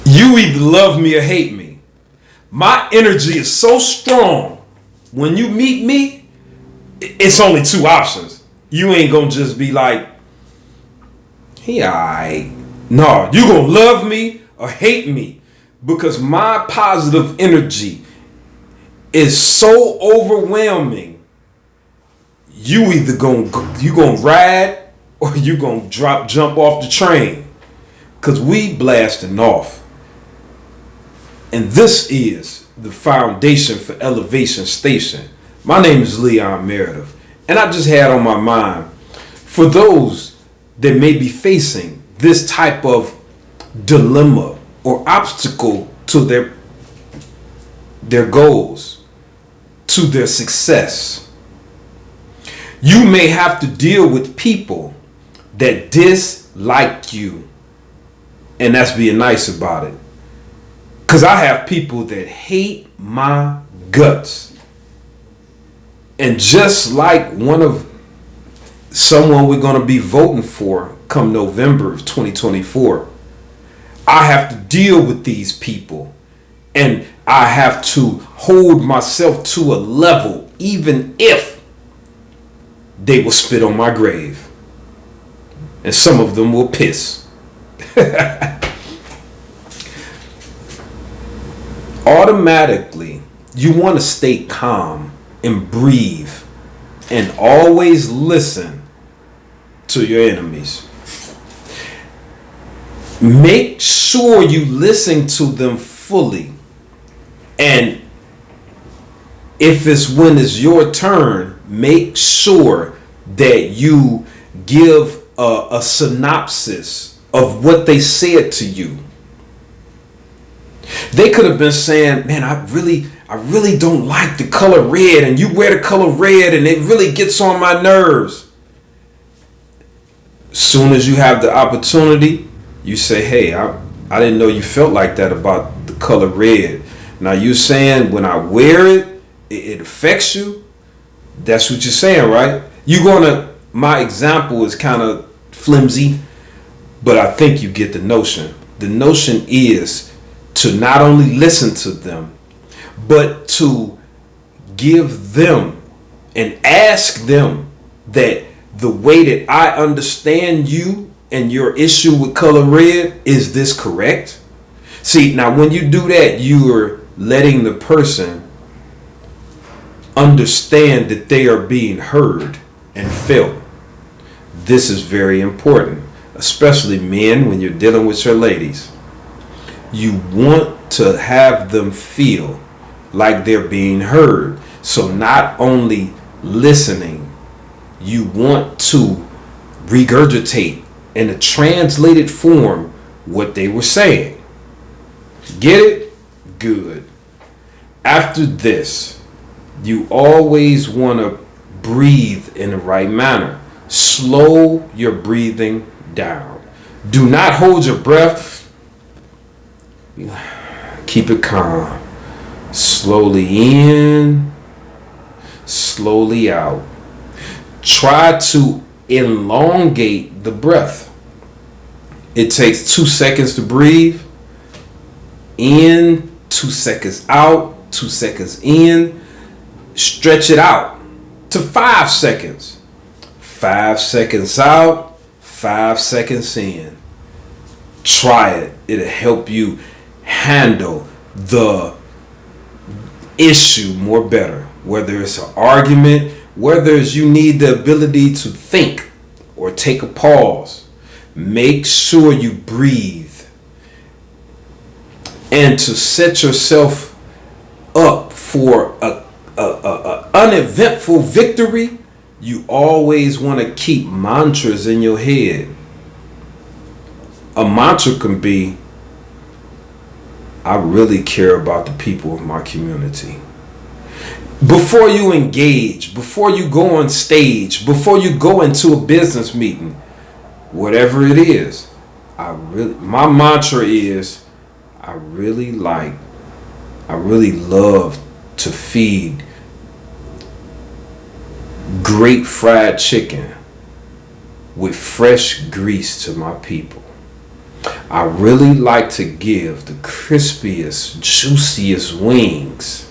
You either love me or hate me. My energy is so strong. When you meet me, it's only two options. You ain't gonna just be like, he alright. No, you gonna love me or hate me. Because my positive energy is so overwhelming. You either gonna ride or you gonna jump off the train. Cause we blasting off. And this is the foundation for Elevation Station. My name is Leon Meredith. And I just had on my mind, for those that may be facing this type of dilemma or obstacle to their goals, to their success. You may have to deal with people that dislike you. And that's being nice about it. Because I have people that hate my guts. And just like someone we're going to be voting for come November of 2024, I have to deal with these people. And I have to hold myself to a level, even if they will spit on my grave. And some of them will piss. Automatically, you want to stay calm and breathe and always listen to your enemies. Make sure you listen to them fully. And if it's when it's your turn, make sure that you give a synopsis of what they said to you. They could have been saying, man, I really don't like the color red, and you wear the color red and it really gets on my nerves. Soon as you have the opportunity, you say, hey, I didn't know you felt like that about the color red. Now you're saying when I wear it, it affects you. That's what you're saying, right? My example is kind of flimsy, but I think you get the notion. The notion is to not only listen to them, but to give them and ask them that the way that I understand you and your issue with color red, is this correct? See, now when you do that, you are letting the person understand that they are being heard and felt. This is very important, especially men when you're dealing with your ladies. You want to have them feel like they're being heard. So not only listening, you want to regurgitate in a translated form what they were saying. Get it? Good. After this, you always want to breathe in the right manner. Slow your breathing down. Do not hold your breath. Keep it calm. Slowly in, slowly out. Try to elongate the breath. It takes 2 seconds to breathe. In, 2 seconds out, 2 seconds in. Stretch it out to 5 seconds. 5 seconds out, 5 seconds in. Try it. It'll help you handle the issue more better. Whether it's an argument, whether it's you need the ability to think or take a pause. Make sure you breathe. And to set yourself up for a uneventful victory, you always want to keep mantras in your head. A mantra can be, I really care about the people of my community. Before you engage, before you go on stage, before you go into a business meeting, whatever it is, my mantra is, I really love to feed great fried chicken with fresh grease to my people. I really like to give the crispiest, juiciest wings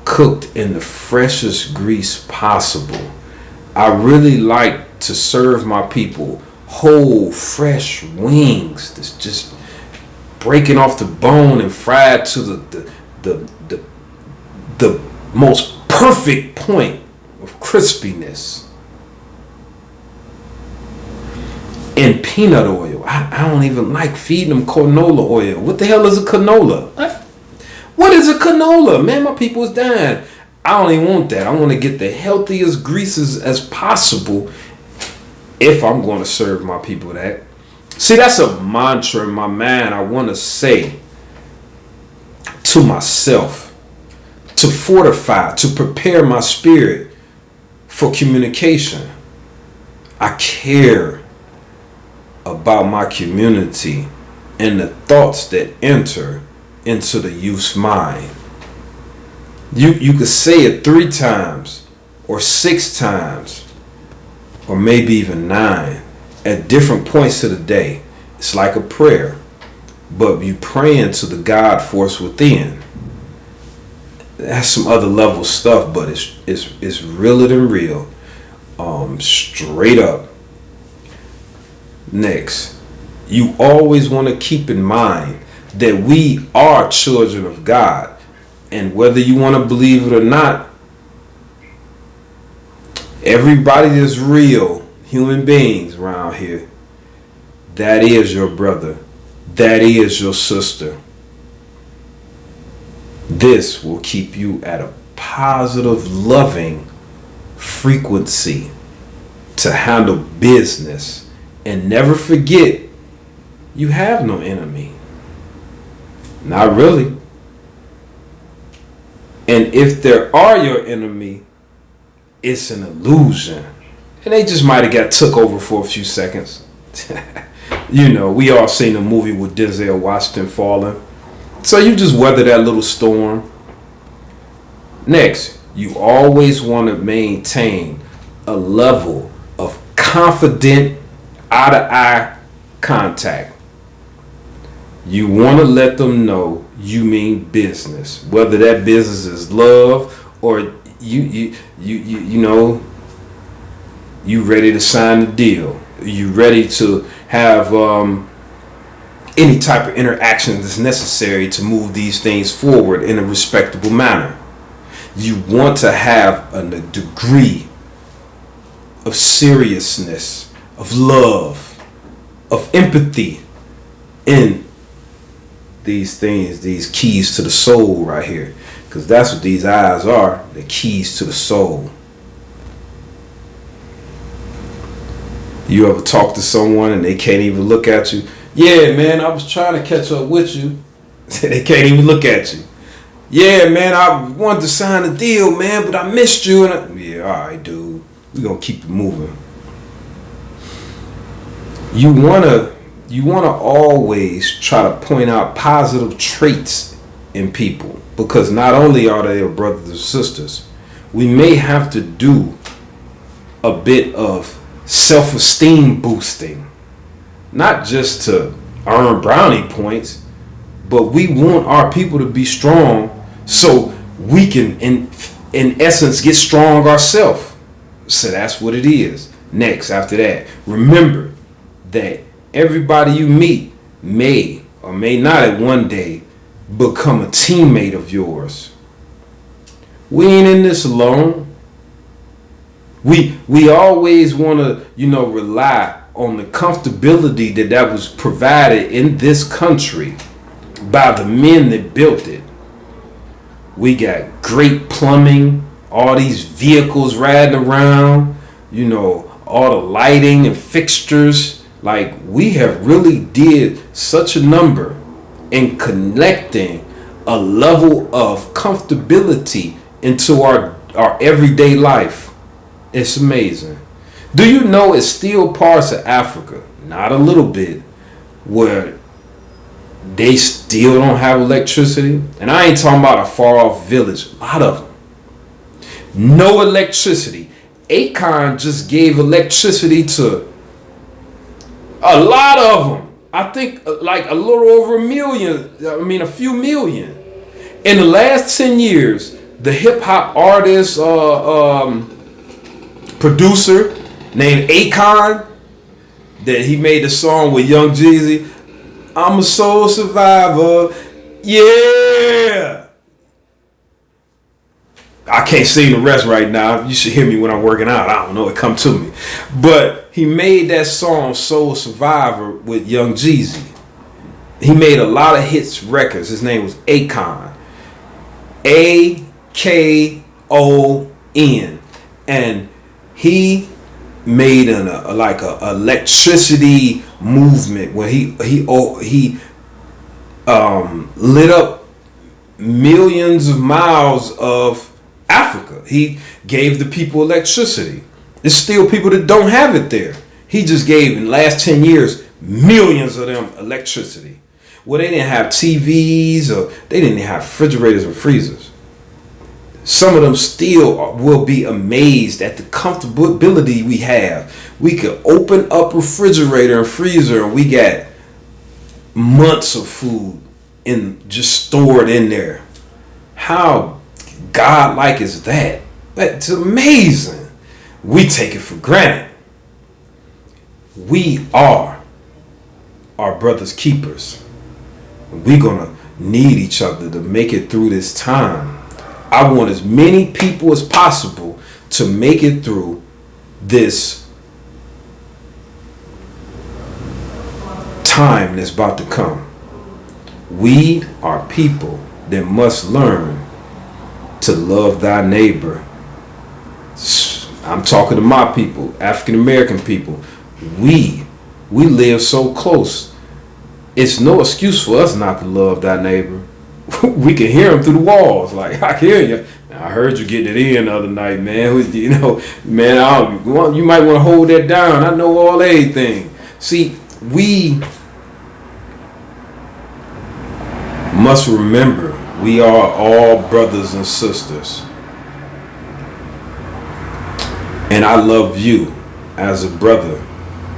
cooked in the freshest grease possible. I really like to serve my people whole, fresh wings that's just breaking off the bone and fried to the most perfect point of crispiness. And peanut oil. I don't even like feeding them canola oil. What the hell is a canola? What is a canola? Man, my people is dying. I don't even want that. I want to get the healthiest greases as possible if I'm going to serve my people that. See, that's a mantra in my mind I want to say to myself, to fortify, to prepare my spirit for communication. I care about my community and the thoughts that enter into the youth's mind. You could say it 3 times or 6 times or maybe even 9 at different points of the day. It's like a prayer, but you praying to the God force within. That's some other level stuff, but it's realer than real. Straight up. Next, you always want to keep in mind that we are children of God, and whether you want to believe it or not, everybody that's real human beings around here, that is your brother, that is your sister. This will keep you at a positive, loving frequency to handle business. And never forget, you have no enemy. Not really. And if there are your enemy, it's an illusion. And they just might have got took over for a few seconds. You know, we all seen the movie with Denzel Washington falling. So you just weather that little storm. Next, you always want to maintain a level of confident eye-to-eye contact. You want to let them know you mean business, whether that business is love or you know, you ready to sign the deal, you ready to have any type of interaction that's necessary to move these things forward in a respectable manner. You want to have a degree of seriousness, of love, of empathy in these things, these keys to the soul right here. Because that's what these eyes are, the keys to the soul. You ever talk to someone and they can't even look at you? Yeah, man, I was trying to catch up with you. They can't even look at you. Yeah, man, I wanted to sign a deal, man, but I missed you. Yeah, all right, dude. We're going to keep it moving. You wanna always try to point out positive traits in people, because not only are they your brothers and sisters, we may have to do a bit of self-esteem boosting, not just to earn brownie points, but we want our people to be strong so we can in essence get strong ourselves. So that's what it is. Next, after that, remember that everybody you meet may or may not at one day become a teammate of yours. We ain't in this alone. We always want to, rely on the comfortability that was provided in this country by the men that built it. We got great plumbing, all these vehicles riding around, all the lighting and fixtures. Like, we have really did such a number in connecting a level of comfortability into our everyday life. It's amazing. Do you know it's still parts of Africa, not a little bit, where they still don't have electricity? And I ain't talking about a far off village, a lot of them. No electricity. Akon just gave electricity to a lot of them. I think like a little over a million. I mean, a few million. In the last 10 years, the hip hop artist, producer named Akon, that he made the song with Young Jeezy, I'm a soul survivor. Yeah. I can't sing the rest right now. You should hear me when I'm working out. I don't know. It come to me. But he made that song Soul Survivor with Young Jeezy. He made a lot of hits records. His name was Akon. Akon. And he made a electricity movement where he lit up millions of miles of Africa. He gave the people electricity. There's still people that don't have it there. He just gave, in the last 10 years, millions of them electricity. Well, they didn't have TVs, or they didn't have refrigerators or freezers. Some of them still will be amazed at the comfortability we have. We could open up refrigerator and freezer and we got months of food just stored in there. How godlike is that? It's amazing. We take it for granted. We are our brother's keepers. We're gonna need each other to make it through this time. I want as many people as possible to make it through this time that's about to come. We are people that must learn to love thy neighbor. I'm talking to my people, African American people. We live so close. It's no excuse for us not to love thy neighbor. We can hear them through the walls. Like, I hear you. I heard you getting it in the other night, man. You know, man, you might want to hold that down. I know all everything. See, we must remember we are all brothers and sisters. And I love you as a brother,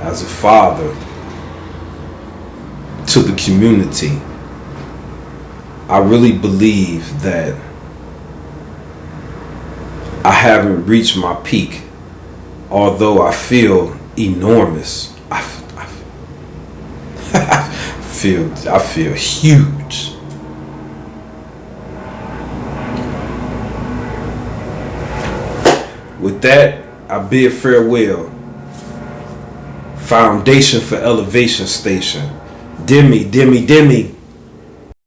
as a father, to the community. I really believe that I haven't reached my peak, although I feel enormous. I feel huge. With that, I bid farewell. Foundation for Elevation Station. Demi.